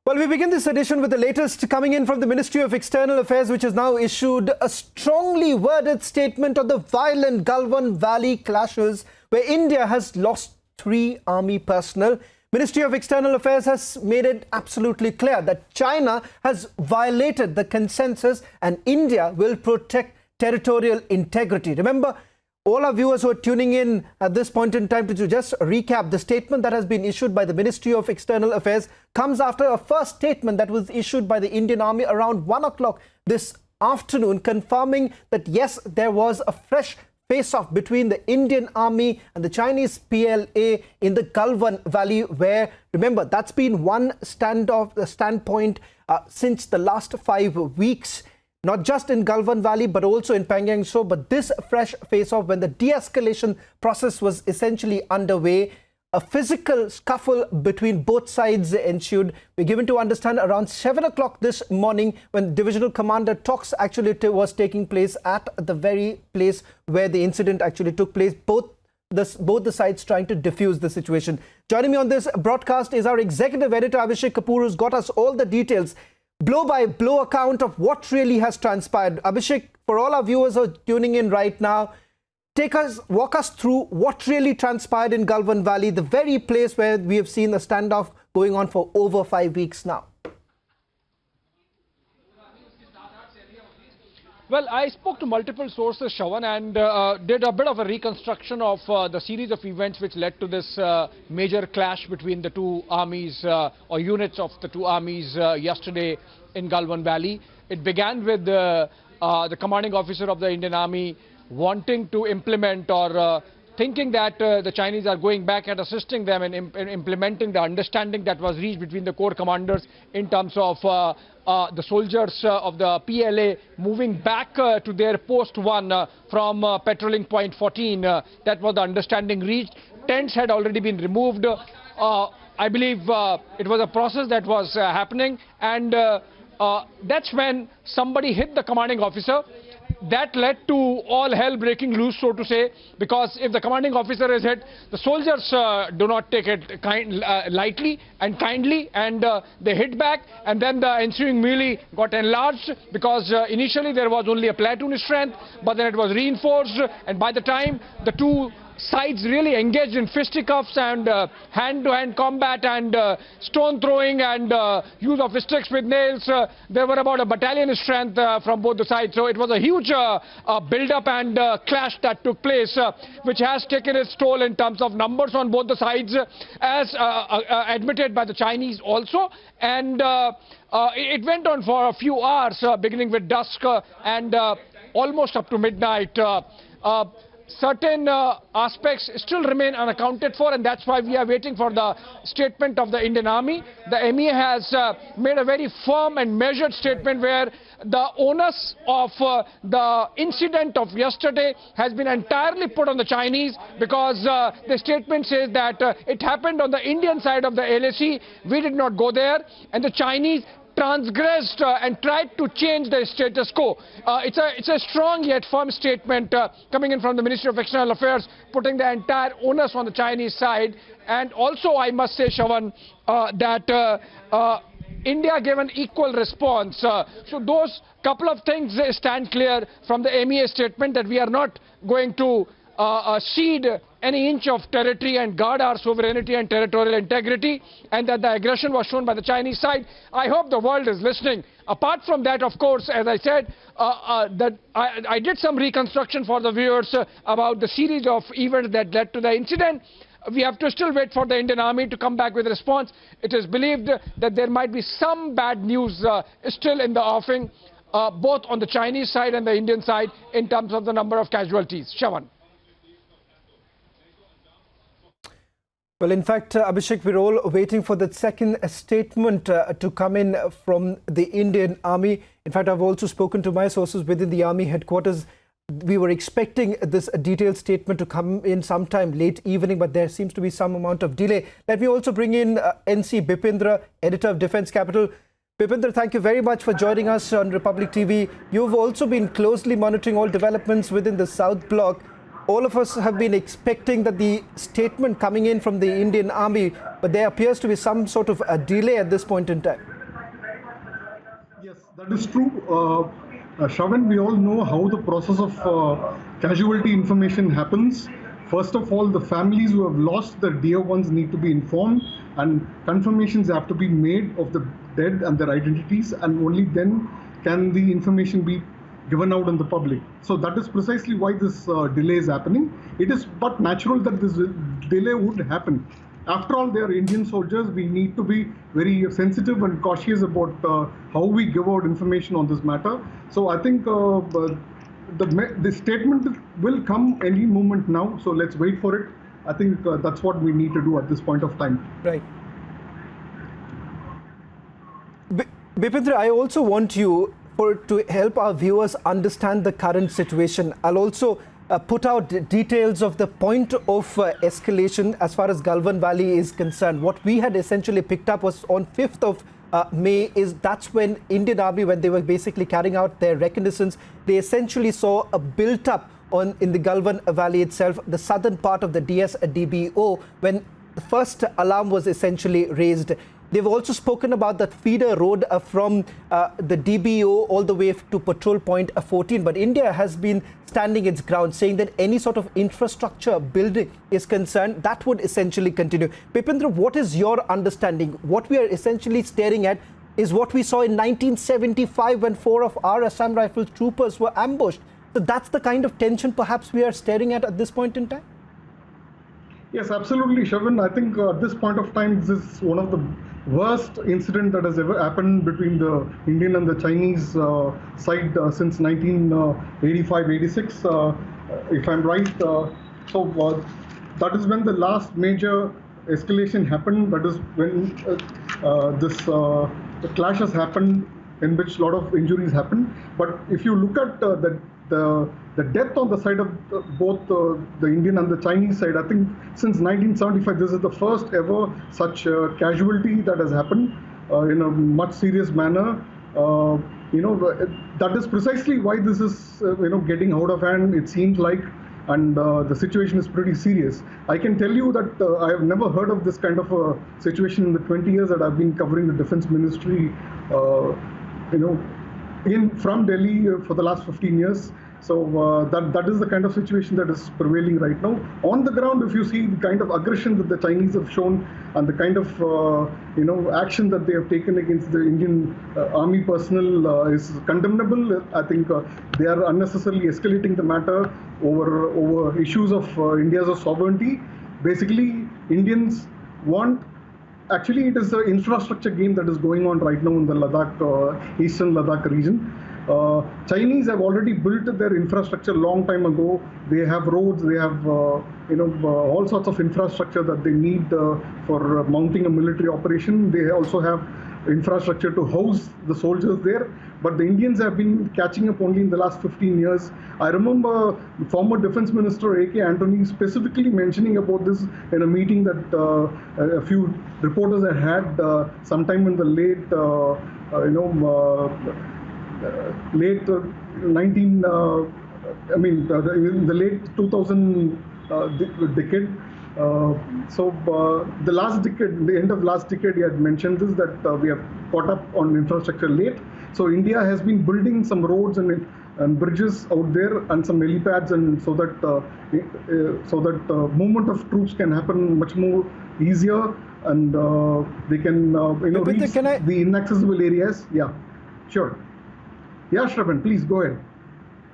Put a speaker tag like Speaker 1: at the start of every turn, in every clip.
Speaker 1: Well, we begin this edition with the latest coming in from the Ministry of External Affairs, which has now issued a strongly worded statement on the violent Galwan Valley clashes, where India has lost 3 army personnel. Ministry of External Affairs has made it absolutely clear that China has violated the consensus and India will protect territorial integrity. Remember, all our viewers who are tuning in at this point in time, to just recap, the statement that has been issued by the Ministry of External Affairs comes after a first statement that was issued by the Indian Army around 1 o'clock this afternoon, confirming that yes, there was a fresh face-off between the Indian Army and the Chinese PLA in the Galwan Valley, where, remember, that's been one standpoint since the last 5 weeks. Not just in Galwan Valley, but also in Pangyang Tso. But this fresh face-off, when the de-escalation process was essentially underway, a physical scuffle between both sides ensued. We're given to understand around 7 o'clock this morning, when Divisional Commander talks actually was taking place at the very place where the incident actually took place. Both the sides trying to diffuse the situation. Joining me on this broadcast is our executive editor, Abhishek Kapoor, who's got us all the details. Blow-by-blow account of what really has transpired. Abhishek, for all our viewers who are tuning in right now, walk us through what really transpired in Galwan Valley, the very place where we have seen the standoff going on for over 5 weeks now.
Speaker 2: Well, I spoke to multiple sources, Shravan, and did a bit of a reconstruction of the series of events which led to this major clash between the two armies or units of the two armies yesterday in Galwan Valley. It began with the commanding officer of the Indian Army wanting to implement or thinking that the Chinese are going back and assisting them in implementing the understanding that was reached between the corps commanders in terms of the soldiers of the PLA moving back to their post 1 from patrolling point 14. That was the understanding reached. Tents had already been removed. I believe it was a process that was happening, and that's when somebody hit the commanding officer. That led to all hell breaking loose, so to say, because if the commanding officer is hit, the soldiers do not take it lightly and kindly, and they hit back, and then the ensuing melee got enlarged, because initially there was only a platoon strength, but then it was reinforced, and by the time the two sides really engaged in fisticuffs and hand-to-hand combat and stone throwing and use of sticks with nails, there were about a battalion strength from both the sides. So it was a huge build-up and clash that took place, which has taken its toll in terms of numbers on both the sides, as admitted by the Chinese also. And it went on for a few hours, beginning with dusk and almost up to midnight. Certain aspects still remain unaccounted for, and that's why we are waiting for the statement of the Indian Army. The MEA has made a very firm and measured statement where the onus of the incident of yesterday has been entirely put on the Chinese, because the statement says that it happened on the Indian side of the LAC. We did not go there, and the Chinese transgressed and tried to change the status quo. It's a strong yet firm statement coming in from the Ministry of External Affairs, putting the entire onus on the Chinese side. And also, I must say, Shravan, that India gave an equal response. So those couple of things stand clear from the MEA statement, that we are not going to cede any inch of territory and guard our sovereignty and territorial integrity, and that the aggression was shown by the Chinese side. I hope the world is listening. Apart from that, of course, as I said, that I did some reconstruction for the viewers about the series of events that led to the incident. We have to still wait for the Indian Army to come back with a response. It is believed that there might be some bad news still in the offing, both on the Chinese side and the Indian side, in terms of the number of casualties. Shravan.
Speaker 1: Well, in fact, Abhishek, we're all waiting for the second statement to come in from the Indian Army. In fact, I've also spoken to my sources within the Army headquarters. We were expecting this detailed statement to come in sometime late evening, but there seems to be some amount of delay. Let me also bring in NC Bipindra, editor of Defence Capital. Bipindra, thank you very much for joining us on Republic TV. You've also been closely monitoring all developments within the South Bloc. All of us have been expecting that the statement coming in from the Indian Army, but there appears to be some sort of a delay at this point in time.
Speaker 3: Yes, that is true. Shravan, we all know how the process of casualty information happens. First of all, the families who have lost their dear ones need to be informed, and confirmations have to be made of the dead and their identities, and only then can the information be given out in the public. So that is precisely why this delay is happening. It is but natural that this delay would happen. After all, they are Indian soldiers. We need to be very sensitive and cautious about how we give out information on this matter. So I think the statement will come any moment now. So let's wait for it. I think that's what we need to do at this point of time.
Speaker 1: Right. Bipindra, I also want you to help our viewers understand the current situation. I'll also put out details of the point of escalation as far as Galvan Valley is concerned. What we had essentially picked up was on 5th of May is that's when Indian Army, when they were basically carrying out their reconnaissance, they essentially saw a built-up in the Galvan Valley itself, the southern part of the DSDBO, when the first alarm was essentially raised. They've also spoken about that feeder road from the DBO all the way to patrol point 14. But India has been standing its ground, saying that any sort of infrastructure building is concerned, that would essentially continue. Bipindra, what is your understanding? What we are essentially staring at is what we saw in 1975 when 4 of our Assam Rifles troopers were ambushed. So that's the kind of tension perhaps we are staring at this point in time?
Speaker 3: Yes, absolutely, Shravan. I think at this point of time, this is one of the worst incident that has ever happened between the Indian and the Chinese side since 1985-86, if I'm right. That is when the last major escalation happened. That is when the clashes happened, in which a lot of injuries happened. But if you look at the death on the side of both the Indian and the Chinese side, I think since 1975, this is the first ever such casualty that has happened in a much serious manner. That is precisely why this is getting out of hand, it seems like, and the situation is pretty serious. I can tell you that I have never heard of this kind of a situation in the 20 years that I've been covering the Defense Ministry, from Delhi for the last 15 years. So that is the kind of situation that is prevailing right now. On the ground, if you see the kind of aggression that the Chinese have shown and the kind of action that they have taken against the Indian army personnel is condemnable. I think they are unnecessarily escalating the matter over issues of India's sovereignty. Basically, Indians want. Actually, it is the infrastructure game that is going on right now in the Ladakh, eastern Ladakh region. Chinese have already built their infrastructure long time ago. They have roads, they have all sorts of infrastructure that they need for mounting a military operation. They also have infrastructure to house the soldiers there. But the Indians have been catching up only in the last 15 years. I remember former Defense Minister A.K. Antony specifically mentioning about this in a meeting that a few reporters had sometime in the late in the late 2000 decade. The last decade, the end of last decade, he had mentioned this, that we have caught up on infrastructure late. So India has been building some roads and bridges out there and some helipads, and so that movement of troops can happen much more easier, and they can reach the inaccessible areas. Yeah, sure. Yeah, Shravan, please go ahead.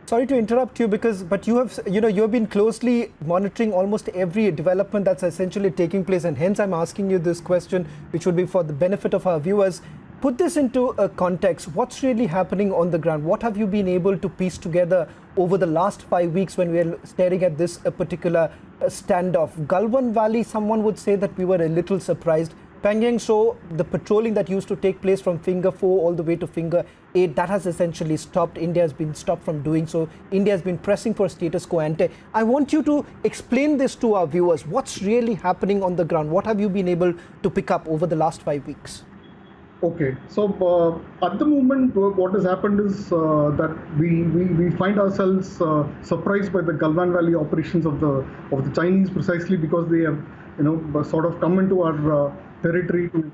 Speaker 1: Sorry to interrupt you, but you have been closely monitoring almost every development that's essentially taking place, and hence I'm asking you this question, which would be for the benefit of our viewers. Put this into a context. What's really happening on the ground? What have you been able to piece together over the last 5 weeks when we're staring at this particular standoff? Galvan Valley, someone would say that we were a little surprised. Pangyang Show, the patrolling that used to take place from Finger 4 all the way to Finger 8, that has essentially stopped. India has been stopped from doing so. India has been pressing for status quo ante. I want you to explain this to our viewers. What's really happening on the ground? What have you been able to pick up over the last 5 weeks?
Speaker 3: Okay, so at the moment, what has happened is that we find ourselves surprised by the Galvan Valley operations of the Chinese, precisely because they have sort of come into our territory to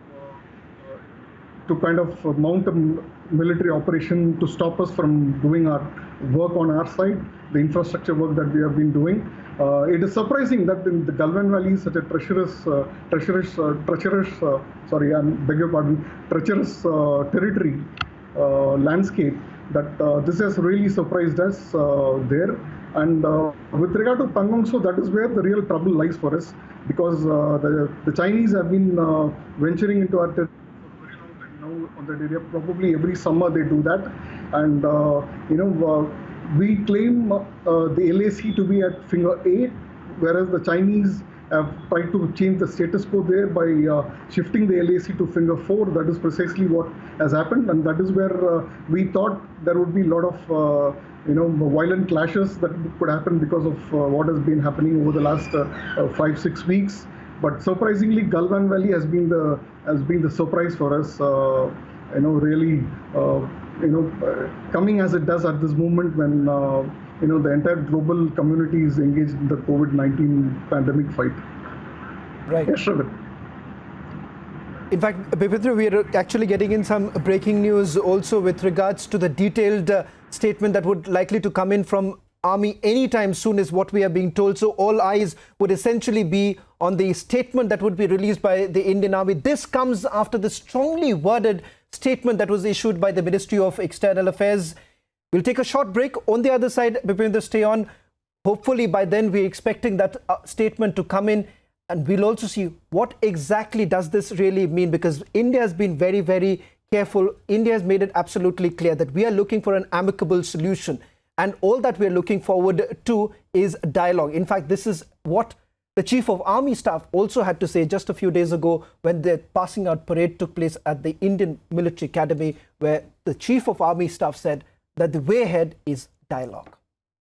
Speaker 3: to kind of mount a military operation to stop us from doing our work on our side, the infrastructure work that we have been doing. It is surprising that in the Galvan Valley, such a treacherous territory, landscape, that this has really surprised us there. And with regard to Pangongso, that is where the real trouble lies for us, because the Chinese have been venturing into our territory for a very long time now on that area. Probably every summer they do that, and we claim the LAC to be at finger 8, whereas the Chinese have tried to change the status quo there by shifting the LAC to finger 4. That is precisely what has happened, and that is where we thought there would be a lot of violent clashes that could happen because of what has been happening over the last 5-6 weeks. But surprisingly, Galvan Valley has been the surprise for us. Really, coming as it does at this moment when the entire global community is engaged in the COVID-19 pandemic fight.
Speaker 1: Right.
Speaker 3: Yes, Shravan.
Speaker 1: In fact, Bipindra, we are actually getting in some breaking news also with regards to the detailed statement that would likely to come in from Army anytime soon, is what we are being told. So all eyes would essentially be on the statement that would be released by the Indian Army. This comes after the strongly worded statement that was issued by the Ministry of External Affairs. We'll take a short break. On the other side, Bipindra, stay on. Hopefully by then we're expecting that statement to come in, and we'll also see what exactly does this really mean, because India has been very, very careful. India has made it absolutely clear that we are looking for an amicable solution, and all that we're looking forward to is dialogue. In fact, this is what the Chief of Army Staff also had to say just a few days ago when the passing out parade took place at the Indian Military Academy, where the Chief of Army Staff said that the way ahead is dialogue.